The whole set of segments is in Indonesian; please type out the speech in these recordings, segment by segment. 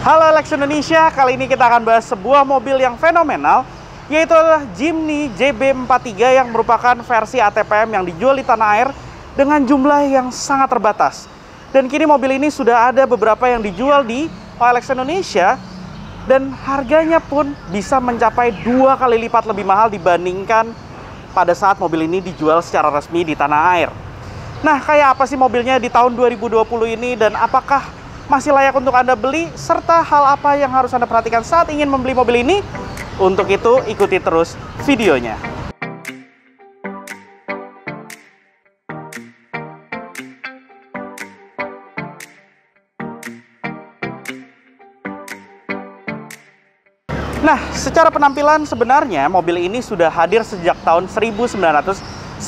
Halo Lex Indonesia, kali ini kita akan bahas sebuah mobil yang fenomenal, yaitu adalah Jimny JB43 yang merupakan versi ATPM yang dijual di tanah air dengan jumlah yang sangat terbatas. Dan kini mobil ini sudah ada beberapa yang dijual di OLX Indonesia, dan harganya pun bisa mencapai 2 kali lipat lebih mahal dibandingkan pada saat mobil ini dijual secara resmi di tanah air. Nah, kayak apa sih mobilnya di tahun 2020 ini, dan apakah masih layak untuk Anda beli, serta hal apa yang harus Anda perhatikan saat ingin membeli mobil ini? Untuk itu, ikuti terus videonya. Nah, secara penampilan sebenarnya mobil ini sudah hadir sejak tahun 1998.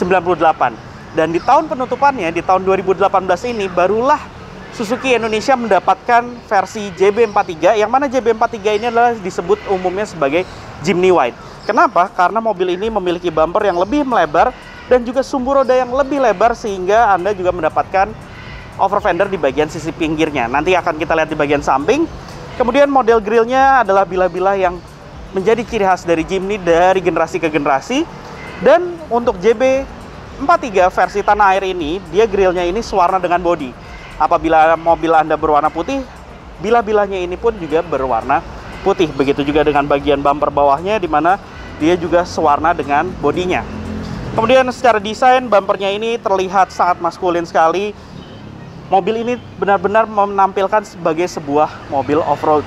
Dan di tahun penutupannya, di tahun 2018 ini, barulah Suzuki Indonesia mendapatkan versi JB43, yang mana JB43 ini adalah disebut umumnya sebagai Jimny White. Kenapa? Karena mobil ini memiliki bumper yang lebih melebar dan juga sumbu roda yang lebih lebar, sehingga Anda juga mendapatkan over fender di bagian sisi pinggirnya. Nanti akan kita lihat di bagian samping. Kemudian model grillnya adalah bilah-bilah yang menjadi ciri khas dari Jimny dari generasi ke generasi. Dan untuk JB43 versi tanah air ini, dia grillnya ini sewarna dengan bodi. Apabila mobil Anda berwarna putih, bilah-bilahnya ini pun juga berwarna putih. Begitu juga dengan bagian bumper bawahnya, di mana dia juga sewarna dengan bodinya. Kemudian secara desain, bumpernya ini terlihat sangat maskulin sekali. Mobil ini benar-benar menampilkan sebagai sebuah mobil off-road.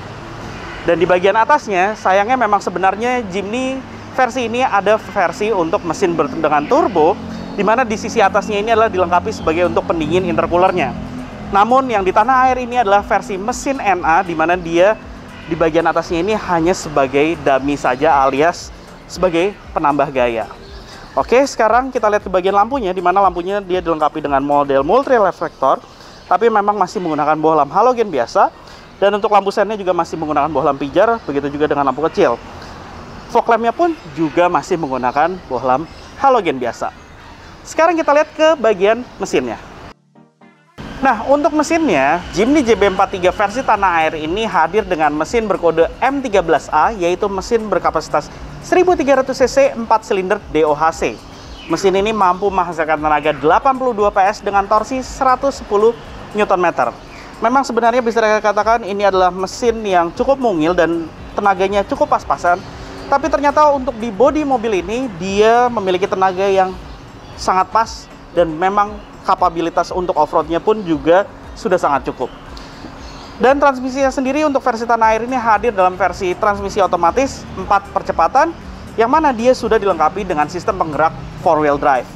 Dan di bagian atasnya, sayangnya memang sebenarnya Jimny versi ini ada versi untuk mesin dengan turbo, di mana di sisi atasnya ini adalah dilengkapi sebagai untuk pendingin intercoolernya. Namun yang di tanah air ini adalah versi mesin NA, di mana dia di bagian atasnya ini hanya sebagai dummy saja, alias sebagai penambah gaya. Oke, sekarang kita lihat ke bagian lampunya, di mana lampunya dia dilengkapi dengan model multi reflektor, tapi memang masih menggunakan bohlam halogen biasa. Dan untuk lampu sennya juga masih menggunakan bohlam pijar, begitu juga dengan lampu kecil. Fog lampnya pun juga masih menggunakan bohlam halogen biasa. Sekarang kita lihat ke bagian mesinnya. Nah, untuk mesinnya, Jimny JB43 versi tanah air ini hadir dengan mesin berkode M13A, yaitu mesin berkapasitas 1300 cc 4 silinder DOHC. Mesin ini mampu menghasilkan tenaga 82 PS dengan torsi 110 Nm. Memang sebenarnya bisa dikatakan ini adalah mesin yang cukup mungil dan tenaganya cukup pas-pasan. Tapi ternyata untuk di bodi mobil ini, dia memiliki tenaga yang sangat pas, dan memang kapabilitas untuk off-roadnya pun juga sudah sangat cukup. Dan transmisinya sendiri untuk versi tanah air ini hadir dalam versi transmisi otomatis 4 percepatan, yang mana dia sudah dilengkapi dengan sistem penggerak 4-wheel drive.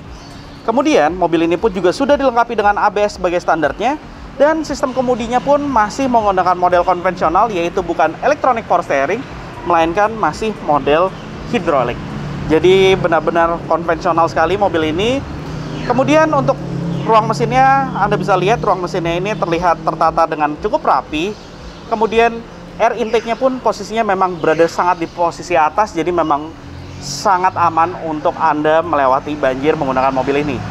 Kemudian mobil ini pun juga sudah dilengkapi dengan ABS sebagai standarnya, dan sistem kemudinya pun masih menggunakan model konvensional, yaitu bukan electronic power steering, melainkan masih model hidrolik. Jadi benar-benar konvensional sekali mobil ini. Kemudian untuk ruang mesinnya, Anda bisa lihat ruang mesinnya ini terlihat tertata dengan cukup rapi. Kemudian air intake-nya pun posisinya memang berada sangat di posisi atas, jadi memang sangat aman untuk Anda melewati banjir menggunakan mobil ini.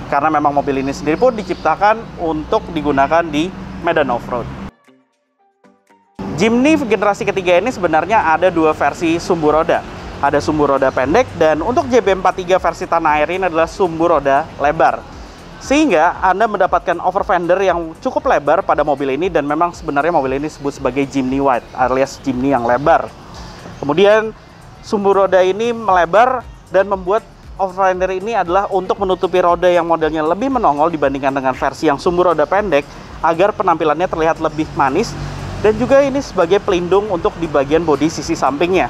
Karena memang mobil ini sendiri pun diciptakan untuk digunakan di medan off-road. Jimny generasi ketiga ini sebenarnya ada 2 versi sumbu roda. Ada sumbu roda pendek, dan untuk JB43 versi tanah air ini adalah sumbu roda lebar. Sehingga Anda mendapatkan over fender yang cukup lebar pada mobil ini, dan memang sebenarnya mobil ini disebut sebagai Jimny White, alias Jimny yang lebar. Kemudian sumbu roda ini melebar dan membuat over fender ini adalah untuk menutupi roda yang modelnya lebih menongol dibandingkan dengan versi yang sumbu roda pendek, agar penampilannya terlihat lebih manis. Dan juga ini sebagai pelindung untuk di bagian bodi sisi sampingnya,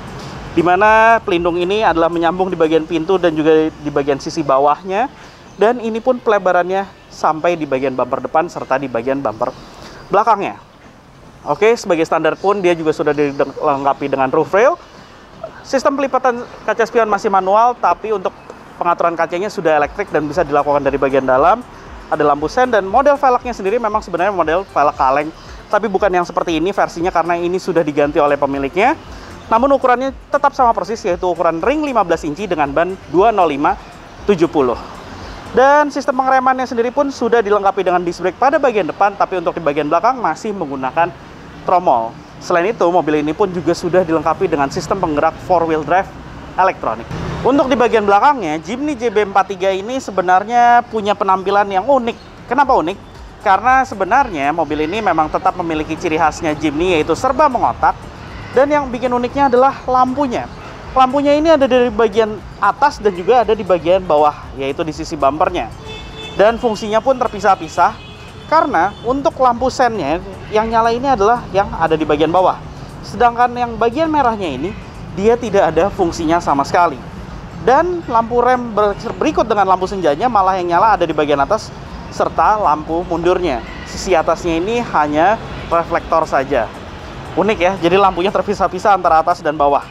di mana pelindung ini adalah menyambung di bagian pintu dan juga di bagian sisi bawahnya. Dan ini pun pelebarannya sampai di bagian bumper depan serta di bagian bumper belakangnya. Oke, sebagai standar pun dia juga sudah dilengkapi dengan roof rail. Sistem pelipatan kaca spion masih manual, tapi untuk pengaturan kacanya sudah elektrik dan bisa dilakukan dari bagian dalam. Ada lampu sen, dan model velgnya sendiri memang sebenarnya model velg kaleng, tapi bukan yang seperti ini versinya, karena ini sudah diganti oleh pemiliknya. Namun ukurannya tetap sama persis, yaitu ukuran ring 15 inci dengan ban 205/70. Dan sistem pengeremannya sendiri pun sudah dilengkapi dengan disc brake pada bagian depan, tapi untuk di bagian belakang masih menggunakan tromol. Selain itu, mobil ini pun juga sudah dilengkapi dengan sistem penggerak 4-wheel drive elektronik. Untuk di bagian belakangnya, Jimny JB43 ini sebenarnya punya penampilan yang unik. Kenapa unik? Karena sebenarnya mobil ini memang tetap memiliki ciri khasnya Jimny, yaitu serba mengotak. Dan yang bikin uniknya adalah lampunya. Lampunya ini ada dari bagian atas dan juga ada di bagian bawah, yaitu di sisi bumpernya. Dan fungsinya pun terpisah-pisah, karena untuk lampu sennya yang nyala ini adalah yang ada di bagian bawah. Sedangkan yang bagian merahnya ini, dia tidak ada fungsinya sama sekali. Dan lampu rem berikut dengan lampu senjanya malah yang nyala ada di bagian atas, serta lampu mundurnya. Sisi atasnya ini hanya reflektor saja. Unik ya, jadi lampunya terpisah-pisah antara atas dan bawah.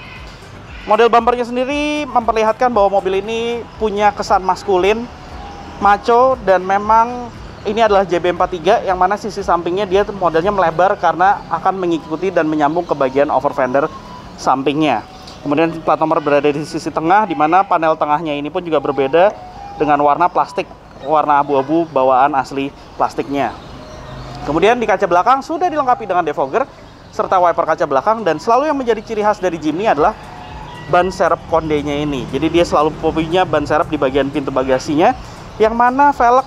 Model bumpernya sendiri memperlihatkan bahwa mobil ini punya kesan maskulin, maco, dan memang ini adalah JB43 yang mana sisi sampingnya dia modelnya melebar karena akan mengikuti dan menyambung ke bagian over fender sampingnya. Kemudian plat nomor berada di sisi tengah, di mana panel tengahnya ini pun juga berbeda dengan warna plastik, warna abu-abu bawaan asli plastiknya. Kemudian di kaca belakang sudah dilengkapi dengan defogger serta wiper kaca belakang, dan selalu yang menjadi ciri khas dari Jimny adalah ban serep kondenya ini. Jadi dia selalu punya ban serep di bagian pintu bagasinya, yang mana velg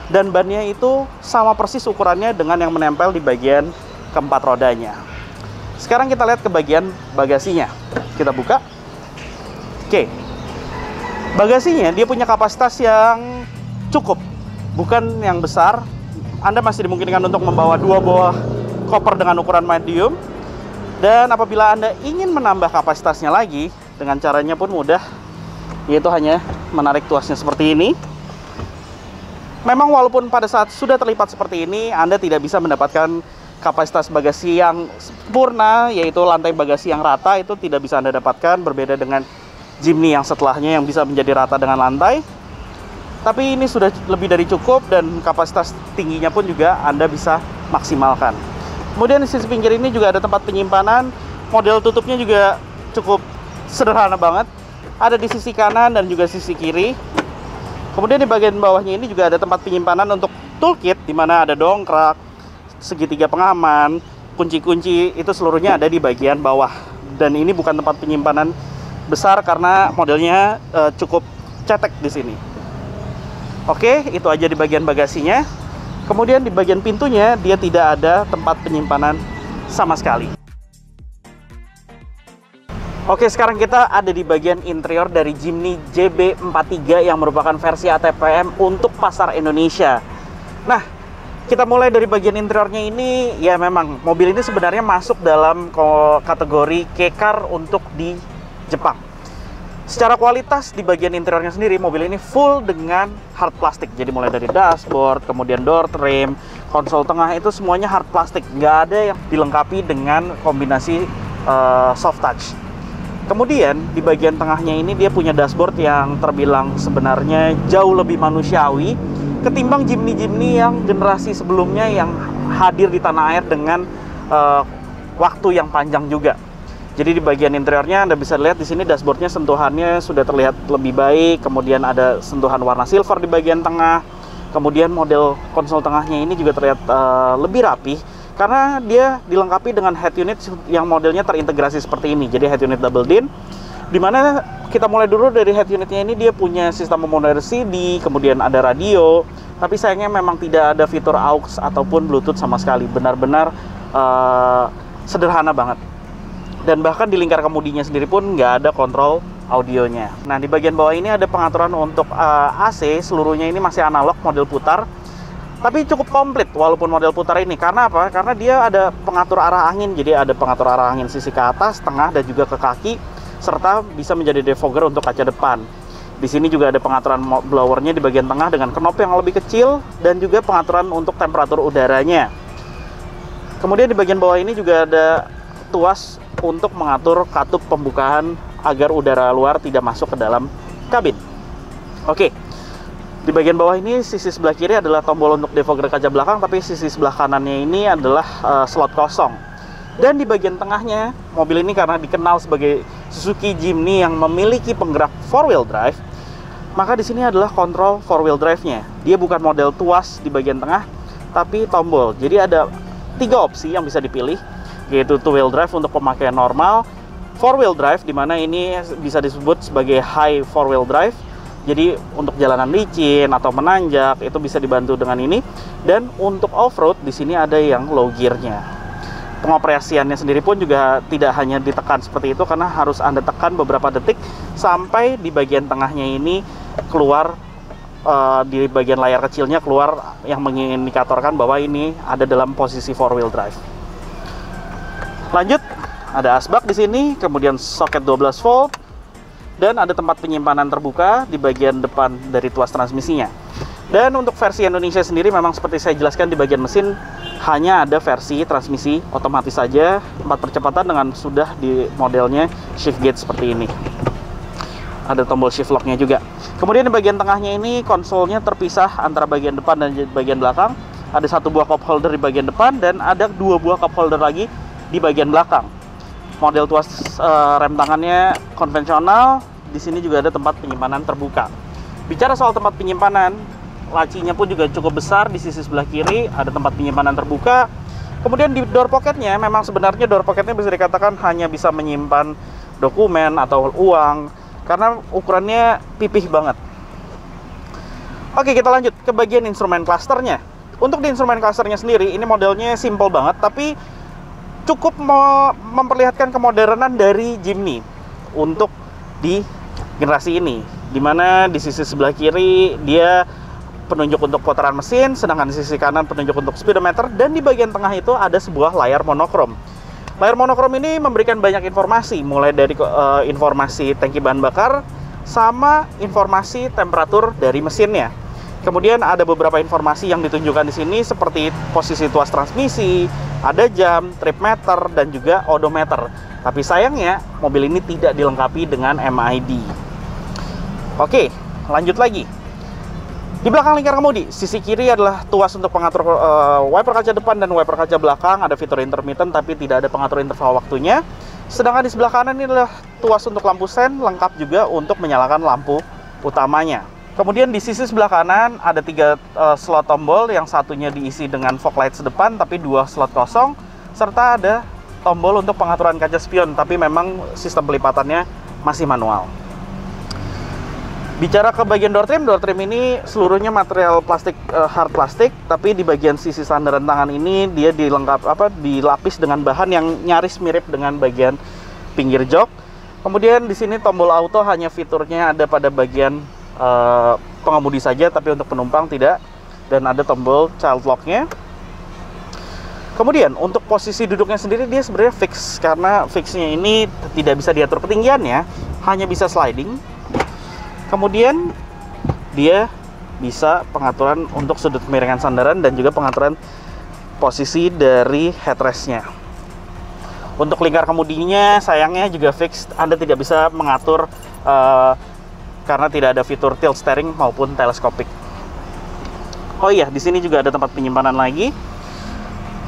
dan bannya itu sama persis ukurannya dengan yang menempel di bagian keempat rodanya. Sekarang kita lihat ke bagian bagasinya. Kita buka. Oke. Bagasinya dia punya kapasitas yang cukup, bukan yang besar. Anda masih dimungkinkan untuk membawa 2 buah koper dengan ukuran medium. Dan apabila Anda ingin menambah kapasitasnya lagi, dengan caranya pun mudah, yaitu hanya menarik tuasnya seperti ini. Memang walaupun pada saat sudah terlipat seperti ini, Anda tidak bisa mendapatkan kapasitas bagasi yang sempurna, yaitu lantai bagasi yang rata, itu tidak bisa Anda dapatkan, berbeda dengan Jimny yang setelahnya yang bisa menjadi rata dengan lantai. Tapi ini sudah lebih dari cukup, dan kapasitas tingginya pun juga Anda bisa maksimalkan. Kemudian di sisi pinggir ini juga ada tempat penyimpanan. Model tutupnya juga cukup sederhana banget. Ada di sisi kanan dan juga sisi kiri. Kemudian di bagian bawahnya ini juga ada tempat penyimpanan untuk toolkit, di mana ada dongkrak, segitiga pengaman, kunci-kunci, itu seluruhnya ada di bagian bawah. Dan ini bukan tempat penyimpanan besar karena modelnya cukup cetek di sini. Oke, itu aja di bagian bagasinya. Kemudian di bagian pintunya dia tidak ada tempat penyimpanan sama sekali. Oke, sekarang kita ada di bagian interior dari Jimny JB43 yang merupakan versi ATPM untuk pasar Indonesia. Nah, kita mulai dari bagian interiornya ini. Ya memang mobil ini sebenarnya masuk dalam kategori K-Car untuk di Jepang. Secara kualitas di bagian interiornya sendiri, mobil ini full dengan hard plastik. Jadi mulai dari dashboard, kemudian door trim, konsol tengah, itu semuanya hard plastik. Nggak ada yang dilengkapi dengan kombinasi soft touch. Kemudian di bagian tengahnya ini dia punya dashboard yang terbilang sebenarnya jauh lebih manusiawi ketimbang Jimny-Jimny yang generasi sebelumnya yang hadir di tanah air dengan waktu yang panjang juga. Jadi di bagian interiornya Anda bisa lihat di sini dashboardnya sentuhannya sudah terlihat lebih baik. Kemudian ada sentuhan warna silver di bagian tengah. Kemudian model konsol tengahnya ini juga terlihat lebih rapi karena dia dilengkapi dengan head unit yang modelnya terintegrasi seperti ini. Jadi head unit double din, dimana kita mulai dulu dari head unitnya ini dia punya sistem pemodern CD, kemudian ada radio. Tapi sayangnya memang tidak ada fitur aux ataupun Bluetooth sama sekali. Benar-benar sederhana banget. Dan bahkan di lingkar kemudinya sendiri pun nggak ada kontrol audionya. Nah, di bagian bawah ini ada pengaturan untuk AC, seluruhnya ini masih analog model putar. Tapi cukup komplit walaupun model putar ini. Karena apa? Karena dia ada pengatur arah angin. Jadi ada pengatur arah angin sisi ke atas, tengah, dan juga ke kaki. Serta bisa menjadi defogger untuk kaca depan. Di sini juga ada pengaturan blowernya di bagian tengah dengan knop yang lebih kecil. Dan juga pengaturan untuk temperatur udaranya. Kemudian di bagian bawah ini juga ada tuas untuk mengatur katup pembukaan agar udara luar tidak masuk ke dalam kabin. Oke, di bagian bawah ini sisi sebelah kiri adalah tombol untuk defogger kaca belakang, tapi sisi sebelah kanannya ini adalah slot kosong. Dan di bagian tengahnya, mobil ini karena dikenal sebagai Suzuki Jimny yang memiliki penggerak 4-wheel drive, maka di sini adalah kontrol 4-wheel drive-nya. Dia bukan model tuas di bagian tengah, tapi tombol. Jadi ada 3 opsi yang bisa dipilih. yaitu two wheel drive untuk pemakaian normal, four wheel drive di mana ini bisa disebut sebagai high four wheel drive. Jadi untuk jalanan licin atau menanjak itu bisa dibantu dengan ini. Dan untuk off-road di sini ada yang low gear-nya. Pengoperasiannya sendiri pun juga tidak hanya ditekan seperti itu, karena harus Anda tekan beberapa detik sampai di bagian tengahnya ini keluar, di bagian layar kecilnya keluar yang mengindikatorkan bahwa ini ada dalam posisi four wheel drive. Lanjut, ada asbak di sini, kemudian soket 12 volt, dan ada tempat penyimpanan terbuka di bagian depan dari tuas transmisinya. Dan untuk versi Indonesia sendiri memang seperti saya jelaskan di bagian mesin hanya ada versi transmisi otomatis saja, 4 percepatan dengan sudah di modelnya shift gate seperti ini. Ada tombol shift lock-nya juga. Kemudian di bagian tengahnya ini konsolnya terpisah antara bagian depan dan bagian belakang. Ada 1 buah cup holder di bagian depan dan ada 2 buah cup holder lagi di bagian belakang. Model tuas rem tangannya konvensional. Di sini juga ada tempat penyimpanan terbuka. Bicara soal tempat penyimpanan, lacinya pun juga cukup besar. Di sisi sebelah kiri ada tempat penyimpanan terbuka. Kemudian di door pocketnya, memang sebenarnya door pocketnya bisa dikatakan hanya bisa menyimpan dokumen atau uang, karena ukurannya pipih banget. Oke, kita lanjut ke bagian instrumen clusternya. Untuk di instrumen clusternya sendiri, ini modelnya simple banget, tapi cukup memperlihatkan kemodernan dari Jimny untuk di generasi ini, dimana di sisi sebelah kiri dia penunjuk untuk putaran mesin, sedangkan di sisi kanan penunjuk untuk speedometer, dan di bagian tengah itu ada sebuah layar monokrom. Layar monokrom ini memberikan banyak informasi, mulai dari informasi tangki bahan bakar sama informasi temperatur dari mesinnya. Kemudian ada beberapa informasi yang ditunjukkan di sini seperti posisi tuas transmisi, ada jam, trip meter, dan juga odometer. Tapi sayangnya mobil ini tidak dilengkapi dengan MID. Oke, lanjut lagi. Di belakang lingkar kemudi, sisi kiri adalah tuas untuk pengatur wiper kaca depan dan wiper kaca belakang. Ada fitur intermittent tapi tidak ada pengatur interval waktunya. Sedangkan di sebelah kanan ini adalah tuas untuk lampu sen, lengkap juga untuk menyalakan lampu utamanya. Kemudian di sisi sebelah kanan ada 3 slot tombol, yang satunya diisi dengan fog lights depan tapi 2 slot kosong, serta ada tombol untuk pengaturan kaca spion, tapi memang sistem pelipatannya masih manual. Bicara ke bagian door trim ini seluruhnya material plastik, hard plastik, tapi di bagian sisi sandaran tangan ini dia dilapis dengan bahan yang nyaris mirip dengan bagian pinggir jok. Kemudian di sini tombol auto hanya fiturnya ada pada bagian pengemudi saja, tapi untuk penumpang tidak, dan ada tombol child lock-nya. Kemudian untuk posisi duduknya sendiri dia sebenarnya fix, karena fixnya ini tidak bisa diatur ketinggiannya, hanya bisa sliding. Kemudian dia bisa pengaturan untuk sudut kemiringan sandaran dan juga pengaturan posisi dari headrest-nya. Untuk lingkar kemudinya sayangnya juga fix, Anda tidak bisa mengatur karena tidak ada fitur tilt steering maupun teleskopik. Oh iya, di sini juga ada tempat penyimpanan lagi.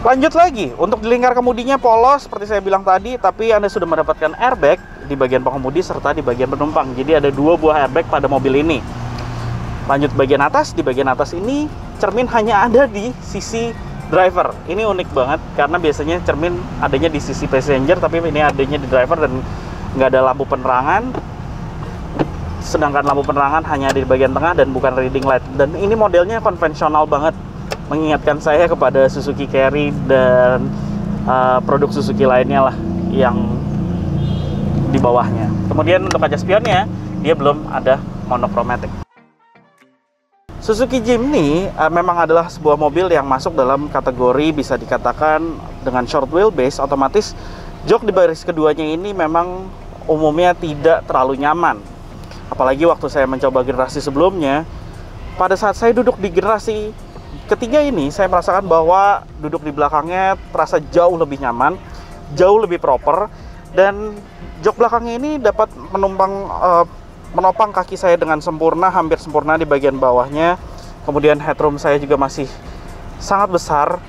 Lanjut lagi, untuk di lingkar kemudinya polos seperti saya bilang tadi, tapi Anda sudah mendapatkan airbag di bagian pengemudi serta di bagian penumpang. Jadi ada 2 buah airbag pada mobil ini. Lanjut bagian atas, di bagian atas ini cermin hanya ada di sisi driver. Ini unik banget karena biasanya cermin adanya di sisi passenger, tapi ini adanya di driver dan nggak ada lampu penerangan. Sedangkan lampu penerangan hanya di bagian tengah dan bukan reading light. Dan ini modelnya konvensional banget, mengingatkan saya kepada Suzuki Carry dan produk Suzuki lainnya lah yang di bawahnya. Kemudian untuk kaca spionnya dia belum ada monochromatic. Suzuki Jimny memang adalah sebuah mobil yang masuk dalam kategori bisa dikatakan dengan short wheelbase, otomatis jok di baris keduanya ini memang umumnya tidak terlalu nyaman. Apalagi waktu saya mencoba generasi sebelumnya, pada saat saya duduk di generasi ketiga ini, saya merasakan bahwa duduk di belakangnya terasa jauh lebih nyaman, jauh lebih proper, dan jok belakangnya ini dapat menopang kaki saya dengan sempurna, hampir sempurna di bagian bawahnya. Kemudian headroom saya juga masih sangat besar,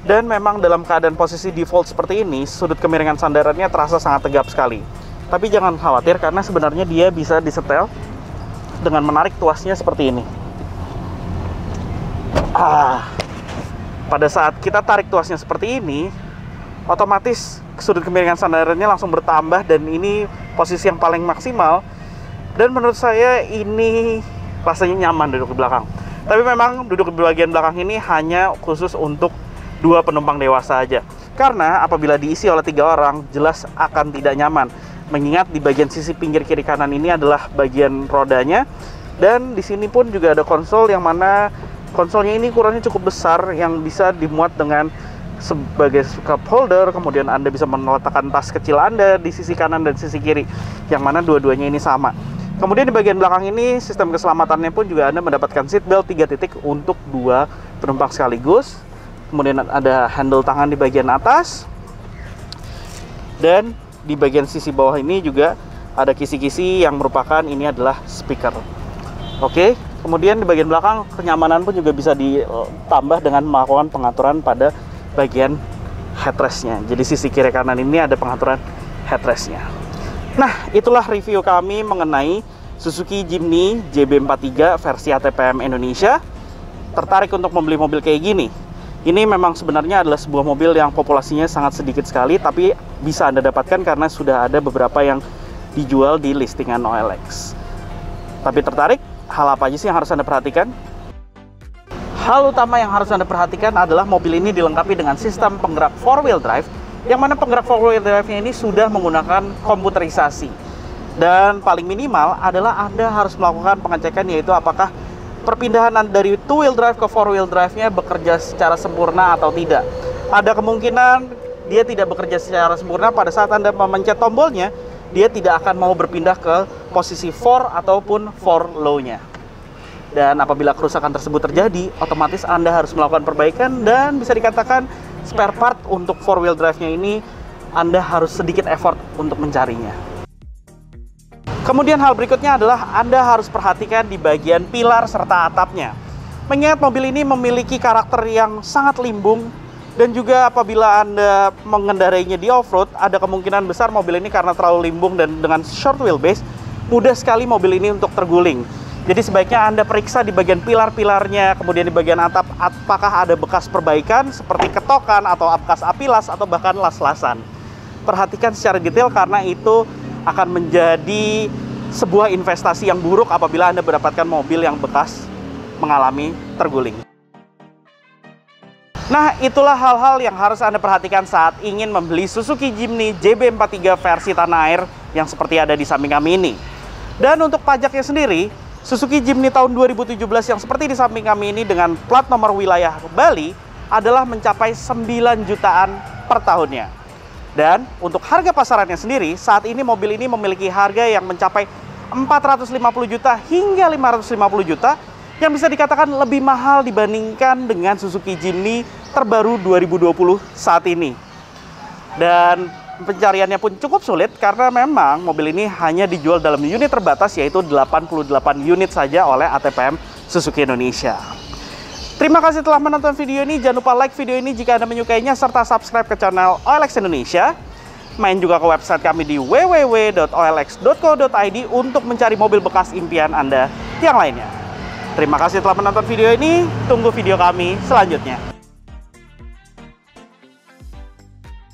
dan memang dalam keadaan posisi default seperti ini, sudut kemiringan sandarannya terasa sangat tegap sekali. Tapi jangan khawatir karena sebenarnya dia bisa disetel dengan menarik tuasnya seperti ini. Pada saat kita tarik tuasnya seperti ini, otomatis sudut kemiringan sandarannya langsung bertambah, dan ini posisi yang paling maksimal. Dan menurut saya ini rasanya nyaman duduk di belakang. Tapi memang duduk di bagian belakang ini hanya khusus untuk 2 penumpang dewasa aja. Karena apabila diisi oleh 3 orang, jelas akan tidak nyaman. Mengingat di bagian sisi pinggir kiri kanan ini adalah bagian rodanya, dan di sini pun juga ada konsol, yang mana konsolnya ini ukurannya cukup besar, yang bisa dimuat dengan sebagai cup holder. Kemudian Anda bisa meletakkan tas kecil Anda di sisi kanan dan sisi kiri, yang mana dua-duanya ini sama. Kemudian di bagian belakang ini sistem keselamatannya pun juga Anda mendapatkan seat belt 3 titik untuk 2 penumpang sekaligus. Kemudian ada handle tangan di bagian atas, dan di bagian sisi bawah ini juga ada kisi-kisi yang merupakan ini adalah speaker. Oke, kemudian di bagian belakang kenyamanan pun juga bisa ditambah dengan melakukan pengaturan pada bagian headrestnya. Jadi sisi kiri kanan ini ada pengaturan headrestnya. Nah, itulah review kami mengenai Suzuki Jimny JB43 versi ATPM Indonesia. Tertarik untuk membeli mobil kayak gini? Ini memang sebenarnya adalah sebuah mobil yang populasinya sangat sedikit sekali, tapi bisa Anda dapatkan karena sudah ada beberapa yang dijual di listingan OLX. Tapi tertarik? Hal apa aja sih yang harus Anda perhatikan? Hal utama yang harus Anda perhatikan adalah mobil ini dilengkapi dengan sistem penggerak 4-wheel drive, yang mana penggerak 4-wheel drive-nya ini sudah menggunakan komputerisasi. Dan paling minimal adalah Anda harus melakukan pengecekan, yaitu apakah perpindahan dari 2-wheel drive ke 4-wheel drive-nya bekerja secara sempurna atau tidak. Ada kemungkinan dia tidak bekerja secara sempurna pada saat Anda memencet tombolnya, dia tidak akan mau berpindah ke posisi 4 ataupun 4 low-nya. Dan apabila kerusakan tersebut terjadi, otomatis Anda harus melakukan perbaikan, dan bisa dikatakan spare part untuk 4-wheel drive-nya ini Anda harus sedikit effort untuk mencarinya. Kemudian hal berikutnya adalah Anda harus perhatikan di bagian pilar serta atapnya. Mengingat mobil ini memiliki karakter yang sangat limbung, dan juga apabila Anda mengendarainya di off-road, ada kemungkinan besar mobil ini karena terlalu limbung dan dengan short wheelbase, mudah sekali mobil ini untuk terguling. Jadi sebaiknya Anda periksa di bagian pilar-pilarnya, kemudian di bagian atap, apakah ada bekas perbaikan seperti ketokan atau bekas api las atau bahkan las-lasan. Perhatikan secara detail karena itu akan menjadi sebuah investasi yang buruk apabila Anda mendapatkan mobil yang bekas mengalami terguling. Nah, itulah hal-hal yang harus Anda perhatikan saat ingin membeli Suzuki Jimny JB43 versi tanah air yang seperti ada di samping kami ini. Dan untuk pajaknya sendiri, Suzuki Jimny tahun 2017 yang seperti di samping kami ini dengan plat nomor wilayah Bali adalah mencapai 9 jutaan per tahunnya. Dan untuk harga pasarannya sendiri, saat ini mobil ini memiliki harga yang mencapai 450 juta hingga 550 juta, yang bisa dikatakan lebih mahal dibandingkan dengan Suzuki Jimny terbaru 2020 saat ini. Dan pencariannya pun cukup sulit karena memang mobil ini hanya dijual dalam unit terbatas, yaitu 88 unit saja oleh ATPM Suzuki Indonesia. Terima kasih telah menonton video ini. Jangan lupa like video ini jika Anda menyukainya, serta subscribe ke channel OLX Indonesia. Main juga ke website kami di www.olx.co.id untuk mencari mobil bekas impian Anda yang lainnya. Terima kasih telah menonton video ini. Tunggu video kami selanjutnya.